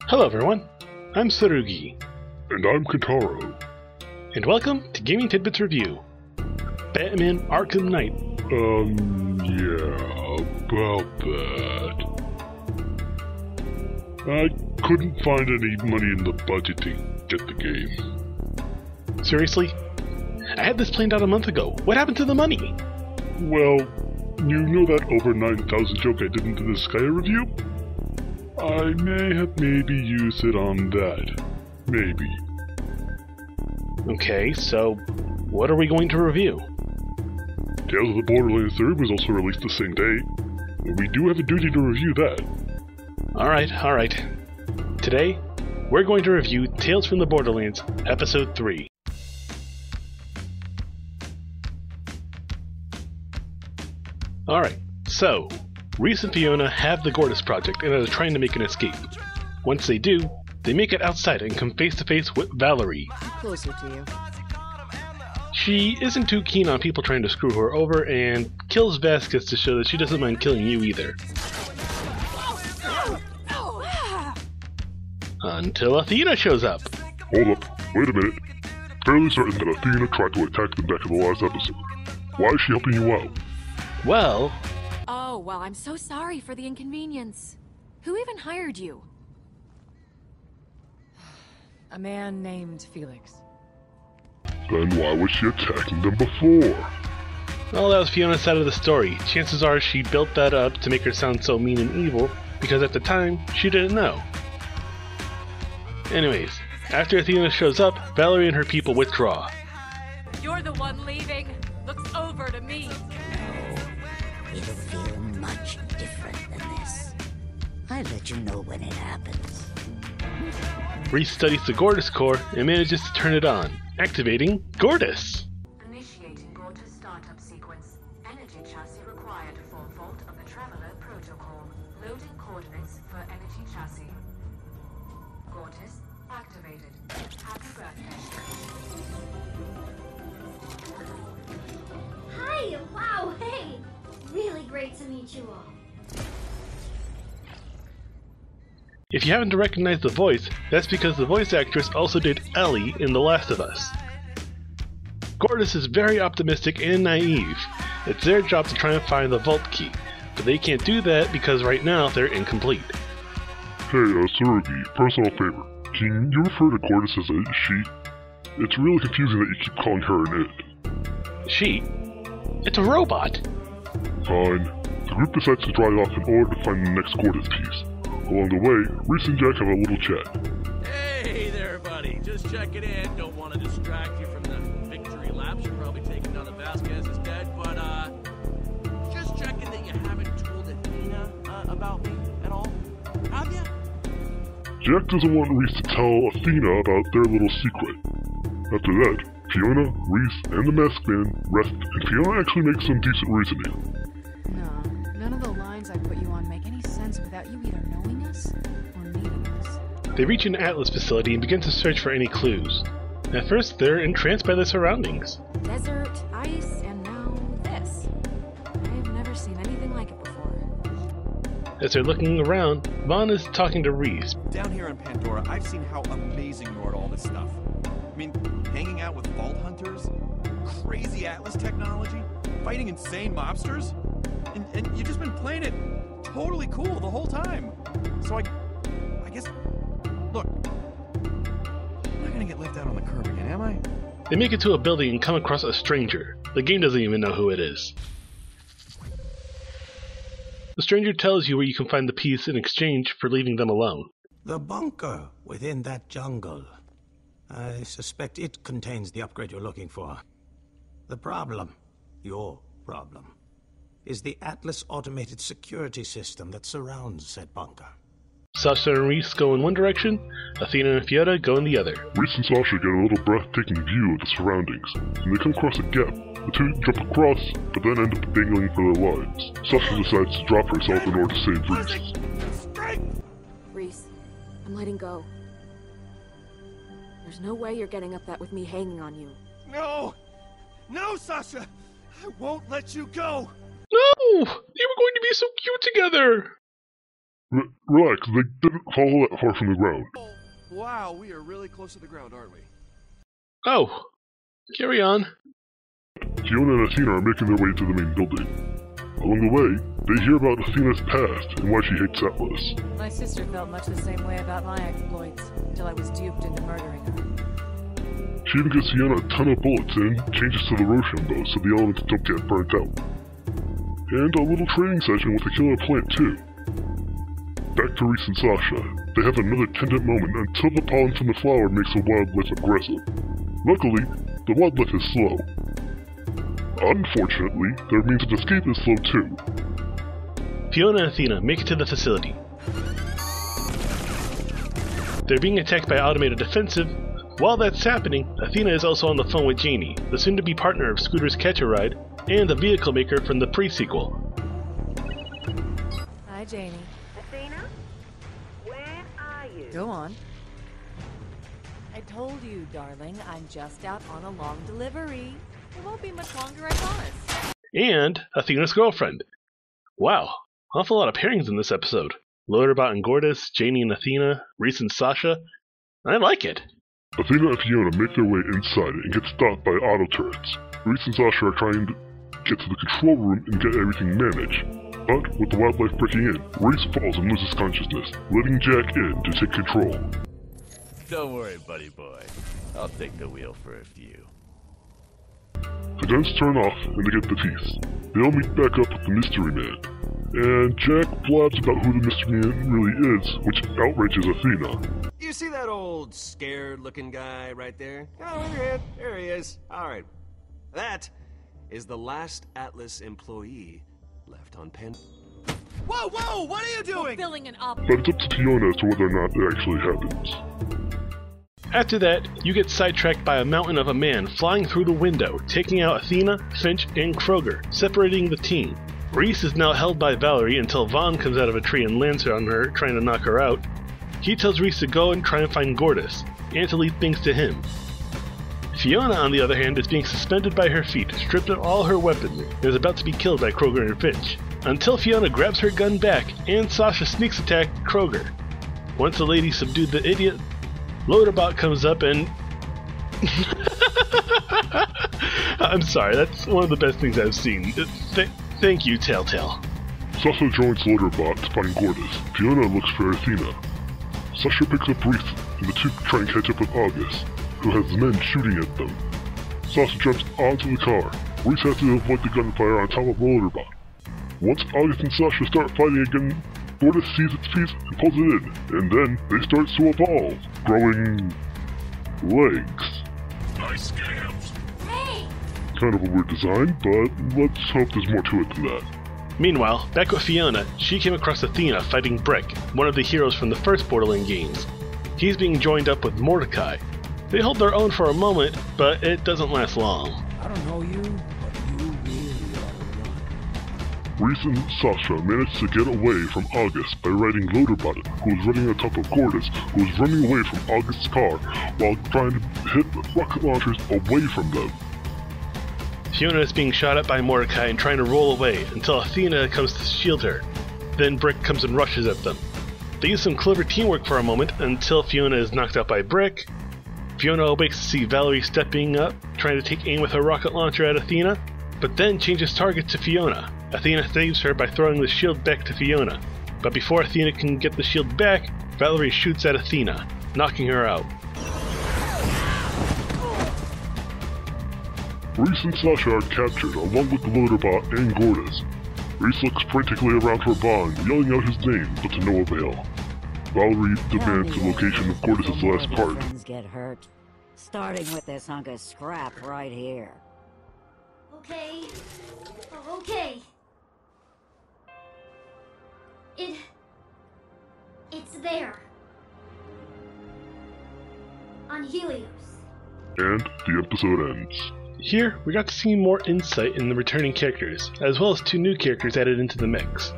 Hello everyone, I'm Tsurugi. And I'm Kentaro. And welcome to Gaming Tidbits Review. Batman Arkham Knight. Yeah, about that. I couldn't find any money in the budget to get the game. Seriously? I had this planned out a month ago. What happened to the money? Well, you know that over 9,000 joke I did into the Sky review? I may have maybe used it on that. Maybe. Okay, so what are we going to review? Tales of the Borderlands 3 was also released the same day, and we do have a duty to review that. Alright. Today, we're going to review Tales from the Borderlands, Episode 3. Alright, so, Reese and Fiona have the Gortys project and are trying to make an escape. Once they do, they make it outside and come face to face with Valerie. I'm closer to you. She isn't too keen on people trying to screw her over and kills Vasquez to show that she doesn't mind killing you either. Until Athena shows up. Hold up, wait a minute. Fairly certain that Athena tried to attack them back in the last episode. Why is she helping you out? Well... Oh, well, I'm so sorry for the inconvenience. Who even hired you? A man named Felix. Then why was she attacking them before? Well, that was Fiona's side of the story. Chances are she built that up to make her sound so mean and evil, because at the time, she didn't know. Anyways, after Athena shows up, Valerie and her people withdraw. You're the one leaving. Looks over to me. It'll feel much different than this. I'll let you know when it happens. Reese studies the Gortys core and manages to turn it on, activating Gortys. Initiating Gortys startup sequence. Energy chassis required for Vault of the Traveler protocol. Loading coordinates for energy chassis. Gortys activated. Happy birthday. Hi! Wow, hey! Really great to meet you all. If you happen to recognize the voice, that's because the voice actress also did Ellie in The Last of Us. Gortys is very optimistic and naive. It's their job to try and find the vault key, but they can't do that because right now they're incomplete. Hey, Tsurugi, personal favor. Can you refer to Gortys as a she? It's really confusing that you keep calling her an it. She? It's a robot! Fine. The group decides to drive off in order to find the next Gortys piece. Along the way, Reese and Jack have a little chat. Hey there, buddy. Just checking in. Don't want to distract you from the victory laps. You're probably taking down the Vasquez is dead, but, just checking that you haven't told Athena, about me at all. Have ya? Jack doesn't want Reese to tell Athena about their little secret. After that, Fiona, Reese, and the masked man rest, and Fiona actually makes some decent reasoning. No, none of the lines I put you on make any sense without you either knowing us or needing us. They reach an Atlas facility and begin to search for any clues. At first, they're entranced by the surroundings. Desert, ice, and now this. I've never seen anything like it before. As they're looking around, Vaughn is talking to Reese. Down here in Pandora, I've seen how amazing you are at all this stuff. I mean, hanging out with vault hunters, crazy Atlas technology, fighting insane mobsters, and you've just been playing it totally cool the whole time. So I guess, look, I'm not gonna get left out on the curb again, am I? They make it to a building and come across a stranger. The game doesn't even know who it is. The stranger tells you where you can find the piece in exchange for leaving them alone. The bunker within that jungle. I suspect it contains the upgrade you're looking for. The problem, your problem, is the Atlas automated security system that surrounds said bunker. Sasha and Reese go in one direction, Athena and Fiona go in the other. Reese and Sasha get a little breathtaking view of the surroundings, and they come across a gap. The two jump across, but then end up dangling for their lives. Sasha decides to drop herself in order to save Reese. Reese, I'm letting go. There's no way you're getting up that with me hanging on you. No! No, Sasha! I won't let you go! No! They were going to be so cute together! Relax, they didn't fall that far from the ground. Oh, wow, we are really close to the ground, aren't we? Oh, carry on. Fiona and Athena are making their way to the main building. Along the way, they hear about Athena's past and why she hates Atlas. My sister felt much the same way about my exploits, until I was duped into murdering her. She even gives Fiona a ton of bullets and changes to the Roshan bow so the elements don't get burnt out. And a little training session with a killer plant too. Back to Reese and Sasha. They have another tender moment until the pollen from the flower makes the wildlife aggressive. Luckily, the wildlife is slow. Unfortunately, their means of escape is slow too. Fiona and Athena make it to the facility. They're being attacked by automated defensive. While that's happening, Athena is also on the phone with Janie, the soon-to-be partner of Scooter's Catch-A-Ride, and the vehicle maker from the pre-sequel. Hi, Janie. Athena? Where are you? Go on. I told you, darling, I'm just out on a long delivery. It won't be much longer, I promise. And Athena's girlfriend. Wow, awful lot of pairings in this episode. Loaderbot and Gortys, Janie and Athena, Reese and Sasha. I like it. Athena and Fiona make their way inside and get stopped by auto turrets. Reese and Sasha are trying to get to the control room and get everything managed. But with the wildlife breaking in, Reese falls and loses consciousness, letting Jack in to take control. Don't worry, buddy boy. I'll take the wheel for a few. The guns turn off and they get the piece. They all meet back up with the Mystery Man. And Jack blabs about who the Mystery Man really is, which outrages Athena. You see that old scared-looking guy right there? Oh, overhead. There he is. Alright. That is the last Atlas employee left on Pandora. Whoa, whoa! What are you doing? Fulfilling an But it's up to Fiona as to whether or not it actually happens. After that, you get sidetracked by a mountain of a man flying through the window, taking out Athena, Finch, and Kroger, separating the team. Reese is now held by Valerie until Vaughn comes out of a tree and lands on her, trying to knock her out. He tells Reese to go and try and find Gortys, and to leave things to him. Fiona, on the other hand, is being suspended by her feet, stripped of all her weapons, and is about to be killed by Kroger and Finch. Until Fiona grabs her gun back, and Sasha sneaks attack Kroger. Once the lady subdued the idiot, Loaderbot comes up and... I'm sorry, that's one of the best things I've seen. Thank you, Telltale. Sasha joins Loaderbot to find Gortys. Fiona looks for Athena. Sasha picks up Reese, and the two try and catch up with August, who has men shooting at them. Sasha jumps onto the car. Reese has to avoid the gunfire on top of Loaderbot. Once August and Sasha start fighting again, Gortys sees its piece and pulls it in, and then they start to evolve, growing... legs. Nice scams. Hey! Kind of a weird design, but let's hope there's more to it than that. Meanwhile, back with Fiona, she came across Athena fighting Brick, one of the heroes from the first Borderlands games. He's being joined up with Mordecai. They hold their own for a moment, but it doesn't last long. I don't know you, but you really ought to run. Reese and Sasha manage to get away from August by riding Loaderbot, who is running on top of Gortys, who is running away from August's car while trying to hit rocket launchers away from them. Fiona is being shot at by Mordecai and trying to roll away until Athena comes to shield her. Then Brick comes and rushes at them. They use some clever teamwork for a moment until Fiona is knocked out by Brick. Fiona awakes to see Valerie stepping up, trying to take aim with her rocket launcher at Athena, but then changes target to Fiona. Athena saves her by throwing the shield back to Fiona. But before Athena can get the shield back, Valerie shoots at Athena, knocking her out. Reese and Sasha are captured, along with the Loaderbot and Gortys. Reese looks frantically around for Vaughn, yelling out his name, but to no avail. Valerie demands the location of Gortys' last part. Friends get hurt, starting with this hunk of scrap right here. Okay. Oh, okay. It's there. On Helios. And the episode ends. Here, we got to see more insight in the returning characters, as well as two new characters added into the mix.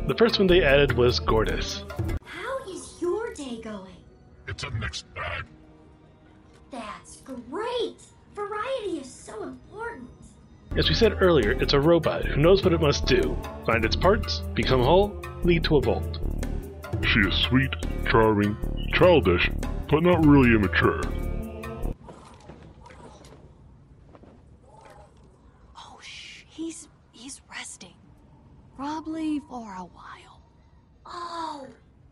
The first one they added was Gortys. How is your day going? It's a mixed bag. That's great! Variety is so important. As we said earlier, it's a robot who knows what it must do. Find its parts, become whole, lead to a vault. She is sweet, charming, childish, but not really immature. Oh, shh. He's resting. Probably for a while. Oh,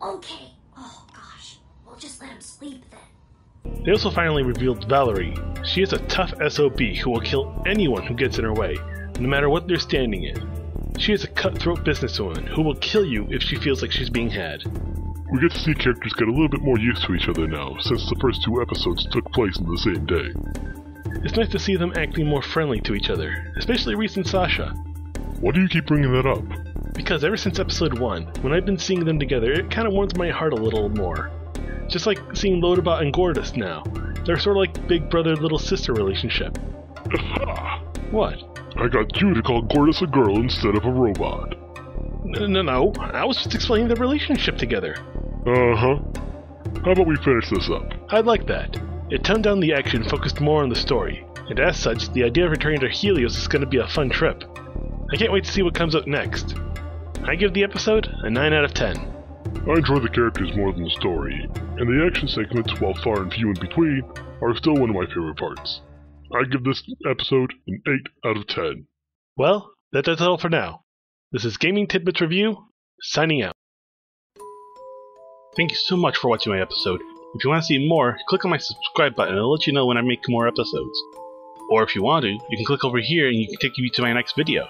okay. Oh, gosh. We'll just let him sleep then. They also finally revealed Valerie. She is a tough SOB who will kill anyone who gets in her way, no matter what they're standing in. She is a cutthroat businesswoman who will kill you if she feels like she's being had. We get to see characters get a little bit more used to each other now, since the first 2 episodes took place in the same day. It's nice to see them acting more friendly to each other, especially Reese and Sasha. Why do you keep bringing that up? Because ever since episode 1, when I've been seeing them together, it kind of warms my heart a little more. Just like seeing Lodobot and Gortys now. They're sort of like big brother little sister relationship. Aha! What? I got you to call Gortys a girl instead of a robot. No, I was just explaining their relationship together. Uh-huh. How about we finish this up? I'd like that. It toned down the action and focused more on the story, and as such, the idea of returning to Helios is going to be a fun trip. I can't wait to see what comes up next. I give the episode a 9 out of 10. I enjoy the characters more than the story, and the action segments, while far and few in between, are still one of my favorite parts. I give this episode an 8 out of 10. Well, that's all for now. This is Gaming Tidbits Review, signing out. Thank you so much for watching my episode. If you want to see more, click on my subscribe button and it'll let you know when I make more episodes. Or if you want to, you can click over here and you can take you to my next video.